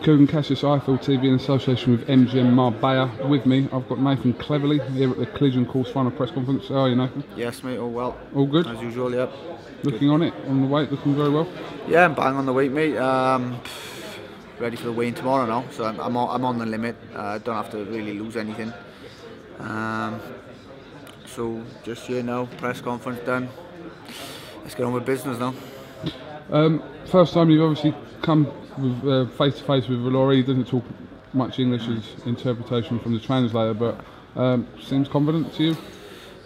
Kugan Cassius, IFL TV in association with MGM Marbella. With me, I've got Nathan Cleverly here at the Collision Course final press conference. How are you, Nathan? Yes, mate, all well. All good? As usual, yep. Looking good. On it, on the weight, looking very well? Yeah, I'm bang on the weight, mate. Ready for the weigh-in tomorrow now, so I'm on the limit. Don't have to really lose anything. So just here now, press conference done. Let's get on with business now. First time you've obviously come with face to face with Valroi. He doesn't talk much English as interpretation from the translator, but seems confident to you?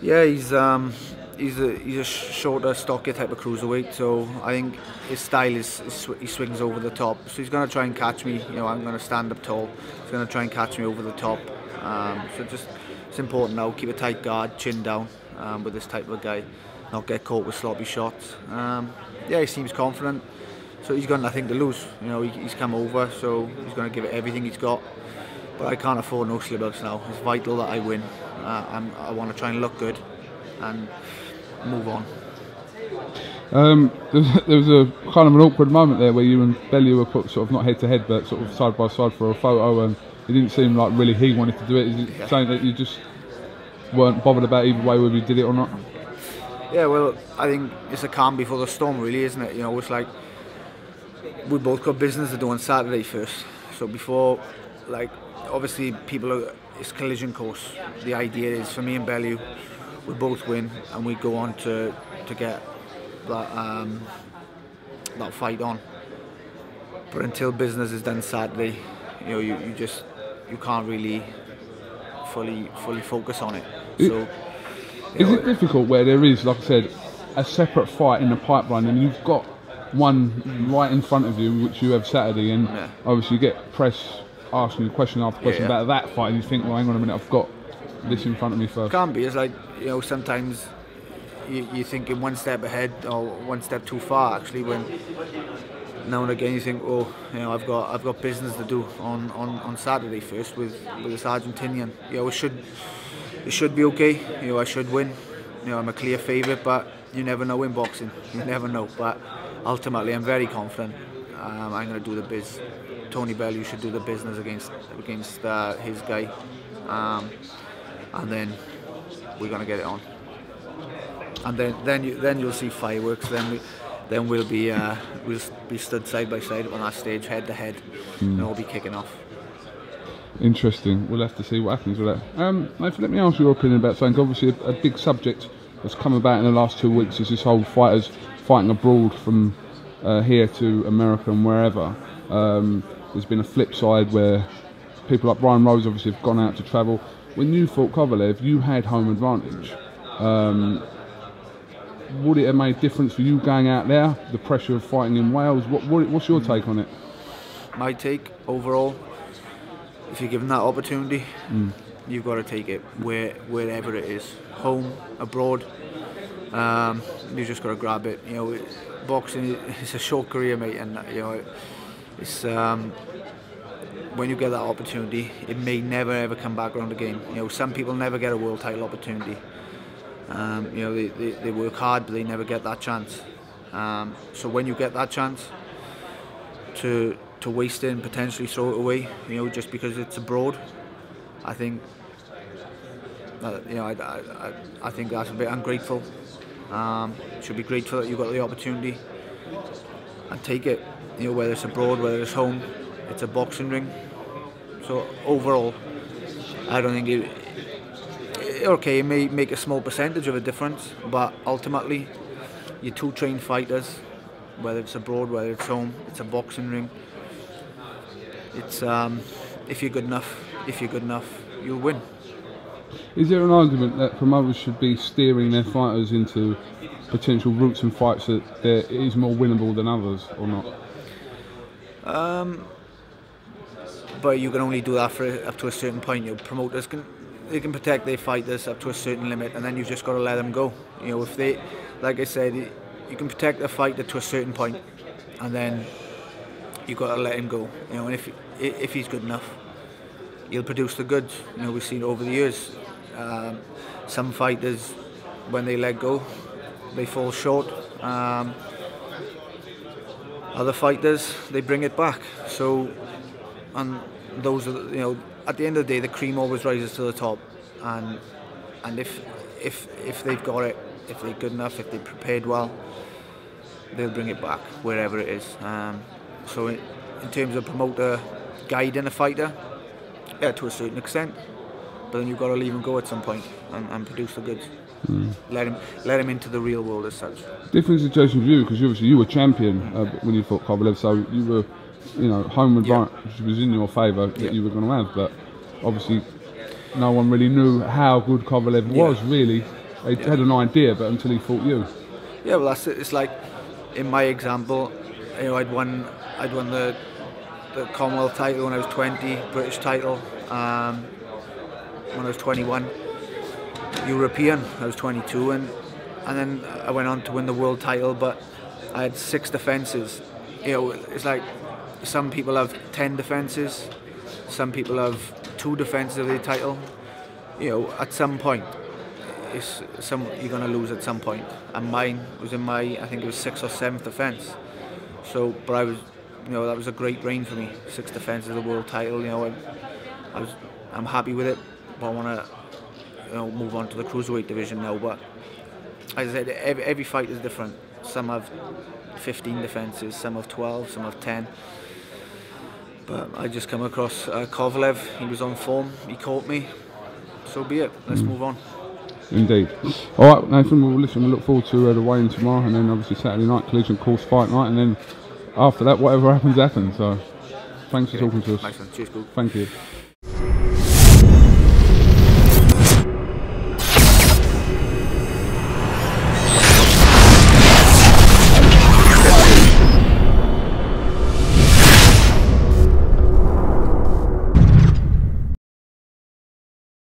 Yeah, he's a shorter, stockier type of cruiserweight, so I think his style he swings over the top. So he's going to try and catch me. You know, I'm going to stand up tall. He's going to try and catch me over the top. So it's important now. Keep a tight guard, chin down with this type of guy. Not get caught with sloppy shots. Yeah, he seems confident. So he's got nothing to lose. You know, he's come over, so he's going to give it everything he's got. But I can't afford no slip-ups now. It's vital that I win. I want to try and look good and move on. There was a kind of an awkward moment there where you and Bellew were put sort of not head to head, but sort of side by side for a photo, and it didn't seem like really he wanted to do it. Is it saying that you just weren't bothered about either way whether you did it or not? Yeah, well, I think it's a calm before the storm, really, isn't it? You know, it's like we both got business to do on Saturday first. So before, like, obviously it's collision course. The idea is for me and Bellew, we both win and we go on to get that fight on. But until business is done Saturday, you know, you can't really fully focus on it. So. Is it difficult where there is, like I said, a separate fight in the pipeline and you've got one right in front of you, which you have Saturday, and obviously you get press asking you question after question about that fight, and you think, well, hang on a minute, I've got this in front of me first. Can't be. It's like, you know, sometimes you're thinking one step ahead or one step too far, actually, when now and again you think, oh, you know, I've got business to do on Saturday first with this Argentinian. You know, it should be okay. You know, I should win. You know, I'm a clear favourite, but you never know in boxing. You never know. But ultimately, I'm very confident. I'm going to do the biz. Tony Bellew should do the business against his guy, and then we're going to get it on. And then you'll see fireworks. Then we'll be stood side by side on that stage, head to head, and we'll be kicking off. Interesting. We'll have to see what happens with that. Nathan, let me ask your opinion about something. Obviously, a big subject that's come about in the last 2 weeks is this whole fighters fighting abroad from here to America and wherever. There's been a flip side where people like Brian Rose obviously have gone out to travel. When you fought Kovalev, you had home advantage. Would it have made a difference for you going out there? The pressure of fighting in Wales. What's your take on it? My take overall, if you're given that opportunity, you've got to take it wherever it is, home, abroad. You just got to grab it. You know, boxing is a short career, mate, and you know, it's when you get that opportunity, it may never ever come back around again. You know, some people never get a world title opportunity. You know, they work hard, but they never get that chance. So when you get that chance to waste it and potentially throw it away, you know, just because it's abroad, I think, you know, I think that's a bit ungrateful. Should be grateful that you got the opportunity and take it. You know, whether it's abroad, whether it's home, it's a boxing ring. So overall, I don't think it may make a small percentage of a difference, but ultimately, you're two trained fighters, whether it's abroad, whether it's home, it's a boxing ring. It's if you're good enough, you'll win. Is there an argument that promoters should be steering their fighters into potential routes and fights that is more winnable than others, or not? But you can only do that for up to a certain point. You know, promoters can protect their fighters up to a certain limit, and then you've just got to let them go. You know, if they, like I said, you can protect a fighter to a certain point, and then you've got to let him go. You know, and if he's good enough, he'll produce the goods. You know, we've seen over the years, some fighters, when they let go, they fall short. Other fighters, they bring it back. So and those are at the end of the day, the cream always rises to the top, and if they've got it, if they're good enough, if they're prepared well, they'll bring it back wherever it is. So in terms of promoter guiding a fighter, yeah, to a certain extent, but then you've got to leave him go at some point and produce the goods. Let him into the real world as such. Different situation for you, because obviously you were champion when you fought Kovalev, so you were, home advantage was in your favour that you were going to have, but obviously no one really knew how good Kovalev was, really. They had an idea, but until he fought you. Yeah, well, that's it. It's like, in my example, I'd won the Commonwealth title when I was 20, British title when I was 21, European I was 22, and then I went on to win the world title, but I had 6 defences. It's like some people have 10 defences, some people have 2 defences of their title. At some point, you're going to lose at some point, and mine was in I think it was 6th or 7th defence. So, but I was, that was a great reign for me. 6 defences of the world title. I'm happy with it, but I want to, move on to the cruiserweight division now. But as I said, every fight is different. Some have 15 defences, some have 12, some have 10. But I just come across Kovalev. He was on form. He caught me. So be it. Let's move on. Indeed. All right, Nathan. Well, listen. We look forward to the weigh-in tomorrow, and then obviously Saturday night collision course fight night, and then after that, whatever happens, happens. So, thanks for talking to us. Nice one. Cheers, cool. Thank you.